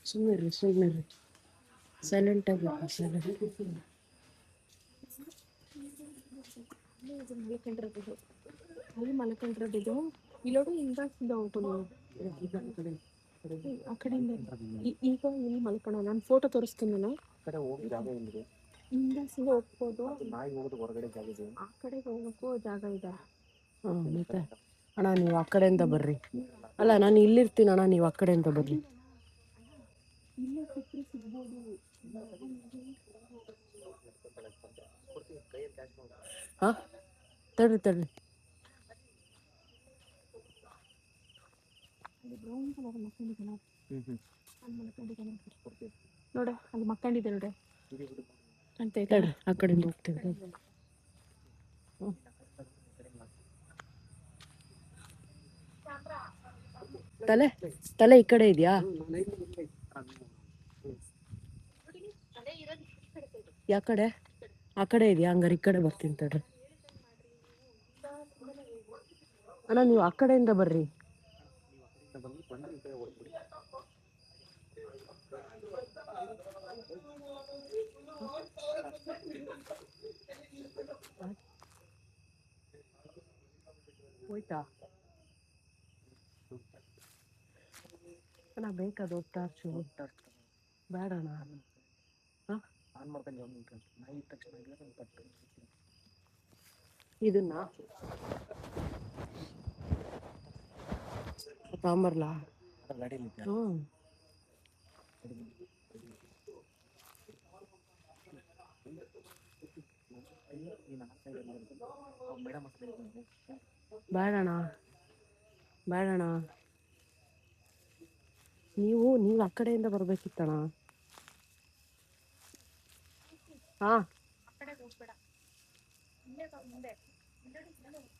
ಸುಮ್ಮನೆ ಸೈಲೆಂಟ್ ಆಗಿ ಅಲ್ಲಿ ಮಲ್ಕೊಂಡಿರೋದು ಇಲ್ಲೋಡು ಹಿಂಗಾಸಿಂದ ಹೋಗೋದು ಆ ಕಡೆಯಿಂದ ಈಗ ಇಲ್ಲಿ ಮಲ್ಕೋಣ ನಾನು ಫೋಟೋ ತೋರಿಸ್ತೀನಿ ನಾನು ಹಿಂಗಾಸಿಂದ ಹೋಗ್ಬೋದು ಆ ಕಡೆಗೆ ಹೋಗೋಕ್ಕೂ ಜಾಗ ಇದೆ ಮತ್ತೆ ಅಣ್ಣ ನೀವು ಆ ಕಡೆಯಿಂದ ಬರ್ರಿ ಅಲ್ಲ ನಾನು ಇಲ್ಲಿರ್ತೀನಿ ಅಣ್ಣ ನೀವು ಆ ಕಡೆಯಿಂದ ಬರ್ರಿ ಇಲ್ಲೇ ಸಿಕ್ಕರೆ ಸಿಗ್ಬೋದು ಹಾಂ ತಡ್ರಿ ನೋಡ ಅಲ್ಲಿ ಮಕ್ಕಂಡಿದೆ ನೋಡ ಅಂತ ತಡ್ರಿ ಆ ಕಡೆಯಿಂದ ಹೋಗ್ತೀವಿ ತಲೆ ಈ ಕಡೆ ಇದೆಯಾ ಯಾ ಕಡೆ ಆ ಕಡೆ ಇದೆಯಾ ಹಂಗಾರೆ ಈ ಕಡೆ ಬರ್ತೀನಿ ತಡ್ರಿ ಅಣ್ಣ ನೀವು ಆ ಕಡೆಯಿಂದ ಬರ್ರಿ ಹೋಯ್ತಾ ಅಣ್ಣ ಬೇಕದು ಟಾರ್ಚು ಬೇಡಣ್ಣ ಇದನ್ನ ತಾಂಬರ್ಲಾ ಹ್ಞೂ ಬೇಡಣ್ಣ ನೀವು ಆ ಕಡೆಯಿಂದ ಬರ್ಬೇಕಿತ್ತಣ್ಣ ಹಾ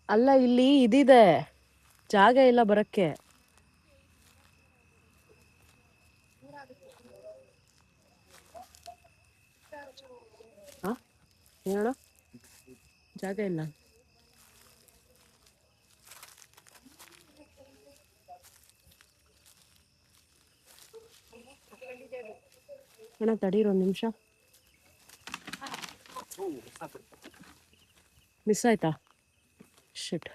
ಅಲ್ಲ ಇಲ್ಲಿ ಇದಿದೆ ಜಾಗ ಇಲ್ಲ ಬರಕ್ಕೆ ಹಾ ಹೇಳ ಜಾಗ ಇಲ್ಲ ಅಣ್ಣ ತಡೀರಿ ಒಂದು ನಿಮಿಷ ಮಿಸ್ ಆಯ್ತಾ ಶಿಟ್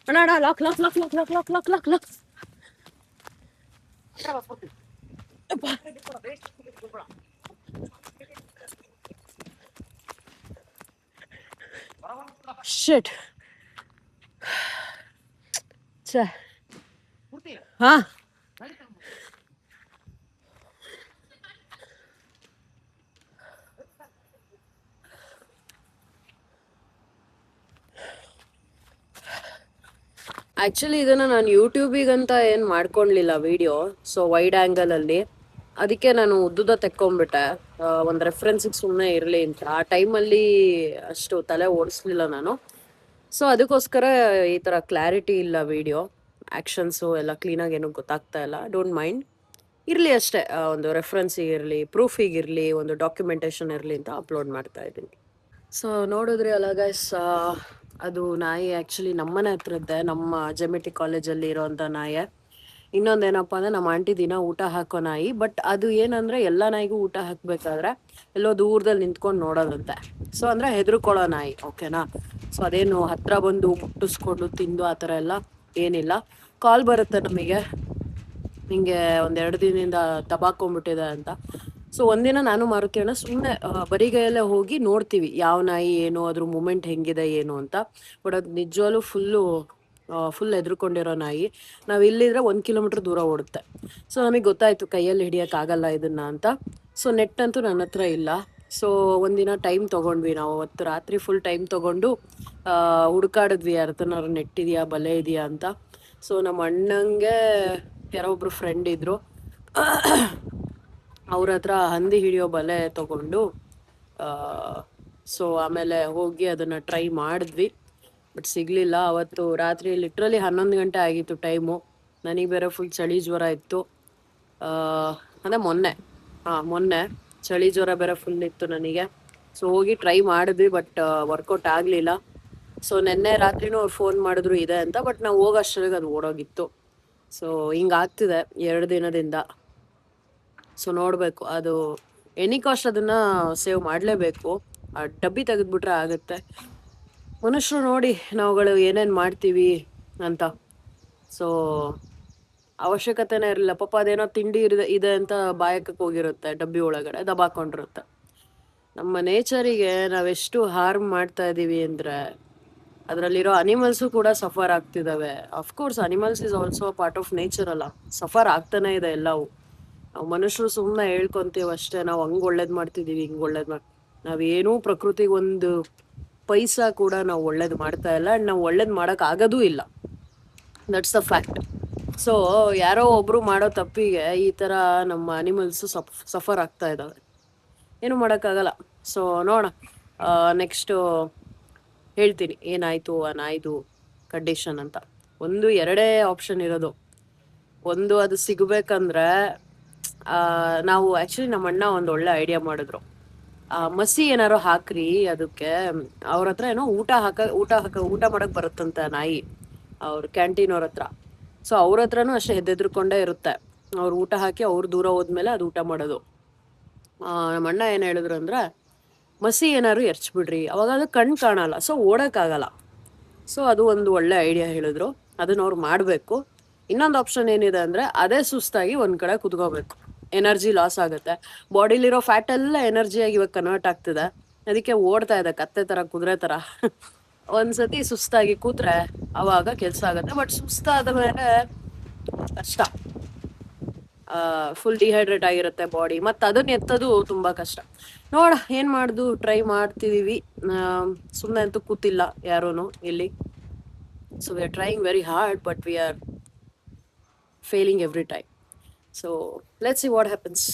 ಅಣ್ಣ ಲಾಕ್ ಶಿಟ್ ಹಾ ಆ್ಯಕ್ಚುಲಿ ಇದನ್ನು ನಾನು ಯೂಟ್ಯೂಬಿಗಂತ ಏನು ಮಾಡ್ಕೊಳ್ಲಿಲ್ಲ ವಿಡಿಯೋ ಸೊ ವೈಡ್ ಆ್ಯಂಗಲಲ್ಲಿ ಅದಕ್ಕೆ ನಾನು ಉದ್ದುದ ತೆಕ್ಕೊಂಬಿಟ್ಟೆ ಒಂದು ರೆಫ್ರೆನ್ಸಿಗೆ ಸುಮ್ಮನೆ ಇರಲಿ ಅಂತ ಆ ಟೈಮಲ್ಲಿ ಅಷ್ಟು ತಲೆ ಓಡಿಸ್ಲಿಲ್ಲ ನಾನು ಸೊ ಅದಕ್ಕೋಸ್ಕರ ಈ ಥರ ಕ್ಲಾರಿಟಿ ಇಲ್ಲ ವಿಡಿಯೋ ಆ್ಯಕ್ಷನ್ಸು ಎಲ್ಲ ಕ್ಲೀನಾಗಿ ಏನೂ ಗೊತ್ತಾಗ್ತಾ ಇಲ್ಲ ಡೋಂಟ್ ಮೈಂಡ್ ಇರಲಿ ಅಷ್ಟೇ ಒಂದು ರೆಫ್ರೆನ್ಸಿಗೆ ಇರಲಿ ಪ್ರೂಫಿಗಿರಲಿ ಒಂದು ಡಾಕ್ಯುಮೆಂಟೇಷನ್ ಇರಲಿ ಅಂತ ಅಪ್ಲೋಡ್ ಮಾಡ್ತಾ ಇದ್ದೀನಿ ಸೊ ನೋಡಿದ್ರಿ ಅಲ್ಲ ಗೈಸ್ ಅದು ನಾಯಿ ಆ್ಯಕ್ಚುಲಿ ನಮ್ಮನೆ ಹತ್ರದ್ದೆ ನಮ್ಮ ಜೆಮೆಟಿ ಕಾಲೇಜಲ್ಲಿ ಇರೋವಂಥ ನಾಯಿ ಇನ್ನೊಂದೇನಪ್ಪ ಅಂದರೆ ನಮ್ಮ ಆಂಟಿ ದಿನ ಊಟ ಹಾಕೋ ನಾಯಿ ಬಟ್ ಅದು ಏನಂದರೆ ಎಲ್ಲ ನಾಯಿಗೂ ಊಟ ಹಾಕಬೇಕಾದ್ರೆ ಎಲ್ಲೋ ದೂರದಲ್ಲಿ ನಿಂತ್ಕೊಂಡು ನೋಡೋದಂತೆ ಸೊ ಅಂದರೆ ಹೆದರ್ಕೊಳ್ಳೋ ನಾಯಿ ಓಕೆನಾ ಸೊ ಅದೇನು ಹತ್ರ ಬಂದು ಮುಟ್ಟಿಸ್ಕೊಂಡು ತಿಂದು ಆ ಥರ ಎಲ್ಲ ಏನಿಲ್ಲ ಕಾಲ್ ಬರುತ್ತೆ ನಮಗೆ ಹಿಂಗೆ ಒಂದೆರಡು ದಿನದಿಂದ ದಬಾಕೊಂಡ್ಬಿಟ್ಟಿದೆ ಅಂತ ಸೊ ಒಂದಿನ ನಾನು ಮಾರುತಿಯನ್ನ ಸುಮ್ಮನೆ ಬರಿಗೈಯಲ್ಲೇ ಹೋಗಿ ನೋಡ್ತೀವಿ ಯಾವ ನಾಯಿ ಏನು ಅದ್ರ ಮೂಮೆಂಟ್ ಹೆಂಗಿದೆ ಏನು ಅಂತ ಬಟ್ ಅದು ನಿಜವಾಗ್ಲೂ ಫುಲ್ ಎದ್ರುಕೊಂಡಿರೋ ನಾಯಿ ನಾವು ಇಲ್ಲಿದ್ರೆ 1 ಕಿಲೋಮೀಟ್ರ್ ದೂರ ಓಡುತ್ತೆ ಸೊ ನಮಗೆ ಗೊತ್ತಾಯಿತು ಕೈಯಲ್ಲಿ ಹಿಡಿಯೋಕ್ಕಾಗಲ್ಲ ಇದನ್ನು ಅಂತ ಸೊ ನೆಟ್ ಅಂತೂ ನನ್ನ ಹತ್ರ ಇಲ್ಲ ಸೊ ಒಂದಿನ ಟೈಮ್ ತೊಗೊಂಡ್ವಿ ನಾವು ಅವತ್ತು ರಾತ್ರಿ ಫುಲ್ ಟೈಮ್ ತೊಗೊಂಡು ಹುಡುಕಾಡಿದ್ವಿ ಯಾರತನಾರು ನೆಟ್ ಇದೆಯಾ ಬಲೆ ಇದೆಯಾ ಅಂತ ಸೊ ನಮ್ಮ ಅಣ್ಣಂಗೆ ಯಾರೋ ಒಬ್ರು ಫ್ರೆಂಡ್ ಇದ್ರು ಅವ್ರ ಹತ್ರ ಹಂದಿ ಹಿಡಿಯೋ ಬಲೆ ತೊಗೊಂಡು ಸೊ ಆಮೇಲೆ ಹೋಗಿ ಅದನ್ನು ಟ್ರೈ ಮಾಡಿದ್ವಿ ಬಟ್ ಸಿಗಲಿಲ್ಲ. ಅವತ್ತು ರಾತ್ರಿ ಲಿಟ್ರಲಿ 11 ಗಂಟೆ ಆಗಿತ್ತು ಟೈಮು. ನನಗೆ ಬೇರೆ ಫುಲ್ ಚಳಿ ಜ್ವರ ಇತ್ತು. ಅಂದರೆ ಮೊನ್ನೆ ಚಳಿ ಜ್ವರ ಬೇರೆ ಫುಲ್ ಇತ್ತು ನನಗೆ. ಸೊ ಹೋಗಿ ಟ್ರೈ ಮಾಡಿದ್ವಿ, ಬಟ್ ವರ್ಕೌಟ್ ಆಗಲಿಲ್ಲ. ಸೊ ನೆನ್ನೆ ರಾತ್ರಿನೂ ಅವ್ರು ಫೋನ್ ಮಾಡಿದ್ರು ಇದೆ ಅಂತ, ಬಟ್ ನಾವು ಹೋಗೋಷ್ಟೊಳಗೆ ಅದು ಓಡೋಗಿತ್ತು. ಸೊ ಹಿಂಗಾಗ್ತಿದೆ 2 ದಿನದಿಂದ. ಸೊ ನೋಡಬೇಕು, ಅದು ಎನಿ ಕಾಸ್ಟ್ ಅದನ್ನು ಸೇವ್ ಮಾಡಲೇಬೇಕು. ಆ ಡಬ್ಬಿ ತೆಗೆದ್ಬಿಟ್ರೆ ಆಗುತ್ತೆ. ಮನುಷ್ಯರು ನೋಡಿ ನಾವುಗಳು ಏನೇನು ಮಾಡ್ತೀವಿ ಅಂತ. ಸೊ ಅವಶ್ಯಕತೆನೇ ಇರಲಿಲ್ಲ ಪಾಪ. ಅದೇನೋ ತಿಂಡಿ ಇದೆ ಅಂತ ಬಾಯಕಕ್ಕೆ ಹೋಗಿರುತ್ತೆ, ಡಬ್ಬಿ ಒಳಗಡೆ ದಬಾಕೊಂಡಿರುತ್ತೆ. ನಮ್ಮ ನೇಚರಿಗೆ ನಾವೆಷ್ಟು ಹಾರ್ಮ್ ಮಾಡ್ತಾ ಇದ್ದೀವಿ ಅಂದರೆ ಅದರಲ್ಲಿರೋ ಅನಿಮಲ್ಸು ಕೂಡ ಸಫರ್ ಆಗ್ತಿದ್ದಾವೆ. Of course animals is also part of nature ಅಲ್ಲ, ಸಫರ್ ಆಗ್ತಾನೆ ಇದೆ ಎಲ್ಲವೂ. ನಾವು ಮನುಷ್ಯರು ಸುಮ್ಮನೆ ಹೇಳ್ಕೊಂತೀವಿ ಅಷ್ಟೇ, ನಾವು ಹಂಗೆ ಒಳ್ಳೇದು ಮಾಡ್ತಿದ್ದೀವಿ, ಹಿಂಗೆ ಒಳ್ಳೇದು ನಾವೇನೂ ಪ್ರಕೃತಿಗೆ ಒಂದು ಪೈಸಾ ಕೂಡ ನಾವು ಒಳ್ಳೇದು ಮಾಡ್ತಾ ಇಲ್ಲ. ಆ್ಯಂಡ್ ನಾವು ಒಳ್ಳೇದು ಮಾಡೋಕ್ಕಾಗೋದೂ ಇಲ್ಲ. That's the fact. ಸೊ ಯಾರೋ ಒಬ್ಬರು ಮಾಡೋ ತಪ್ಪಿಗೆ ಈ ಥರ ನಮ್ಮ ಅನಿಮಲ್ಸು ಸಫರ್ ಆಗ್ತಾ ಇದ್ದಾವೆ. ಏನು ಮಾಡೋಕ್ಕಾಗಲ್ಲ. ಸೊ ನೋಡೋಣ, ನೆಕ್ಸ್ಟು ಹೇಳ್ತೀನಿ ಏನಾಯಿತು ಆ ನಾಯಿದು ಕಂಡೀಷನ್ ಅಂತ. ಒಂದು ಎರಡೇ ಆಪ್ಷನ್ ಇರೋದು. ಒಂದು, ಅದು ಸಿಗಬೇಕಂದ್ರೆ ನಾವು ಆ್ಯಕ್ಚುಲಿ ನಮ್ಮ ಅಣ್ಣ ಒಂದು ಒಳ್ಳೆ ಐಡಿಯಾ ಮಾಡಿದ್ರು. ಮಸಿ ಏನಾರು ಹಾಕ್ರಿ ಅದಕ್ಕೆ. ಅವ್ರ ಹತ್ರ ಏನೋ ಊಟ ಮಾಡಕ್ಕೆ ಬರುತ್ತಂತೆ ನಾಯಿ, ಅವ್ರ ಕ್ಯಾಂಟೀನ್ ಅವ್ರ ಹತ್ರ. ಸೊ ಅವ್ರ ಹತ್ರನೂ ಅಷ್ಟೇ ಹೆದೆದ್ರುಕೊಂಡೇ ಇರುತ್ತೆ. ಅವ್ರು ಊಟ ಹಾಕಿ ಅವ್ರು ದೂರ ಹೋದ್ಮೇಲೆ ಅದು ಊಟ ಮಾಡೋದು. ನಮ್ಮ ಅಣ್ಣ ಏನು ಹೇಳಿದ್ರು ಅಂದರೆ, ಮಸಿ ಏನಾದ್ರು ಎರ್ಚ್ಬಿಡ್ರಿ, ಅವಾಗ ಅದು ಕಣ್ಣು ಕಾಣಲ್ಲ, ಸೊ ಓಡೋಕ್ಕಾಗಲ್ಲ. ಸೊ ಅದು ಒಂದು ಒಳ್ಳೆ ಐಡಿಯಾ ಹೇಳಿದ್ರು, ಅದನ್ನ ಅವ್ರು ಮಾಡಬೇಕು. ಇನ್ನೊಂದು ಆಪ್ಷನ್ ಏನಿದೆ ಅಂದರೆ, ಅದೇ ಸುಸ್ತಾಗಿ ಒಂದು ಕಡೆ ಕುತ್ಕೋಬೇಕು. ಎನರ್ಜಿ ಲಾಸ್ ಆಗುತ್ತೆ, ಬಾಡಿಲಿರೋ ಫ್ಯಾಟ್ ಎಲ್ಲ ಎನರ್ಜಿಯಾಗಿ ಇವಾಗ ಕನ್ವರ್ಟ್ ಆಗ್ತಿದೆ. ಅದಕ್ಕೆ ಓಡ್ತಾ ಇದೆ ಕತ್ತೆ ಥರ, ಕುದುರೆ ಥರ. ಒಂದ್ಸತಿ ಸುಸ್ತಾಗಿ ಕೂತ್ರೆ ಅವಾಗ ಕೆಲಸ ಆಗುತ್ತೆ. ಬಟ್ ಸುಸ್ತಾದ ಮೇಲೆ ಕಷ್ಟ, ಫುಲ್ ಡಿಹೈಡ್ರೇಟ್ ಆಗಿರುತ್ತೆ ಬಾಡಿ, ಮತ್ತು ಅದನ್ನ ಎತ್ತೋದು ತುಂಬ ಕಷ್ಟ. ನೋಡ ಏನು ಮಾಡ್ದು ಟ್ರೈ ಮಾಡ್ತಿದ್ದೀವಿ. ಸುಮ್ಮನೆ ಅಂತೂ ಕೂತಿಲ್ಲ ಯಾರೂ ಇಲ್ಲಿ. So we are trying very hard, but we are failing every time. So let's see what happens.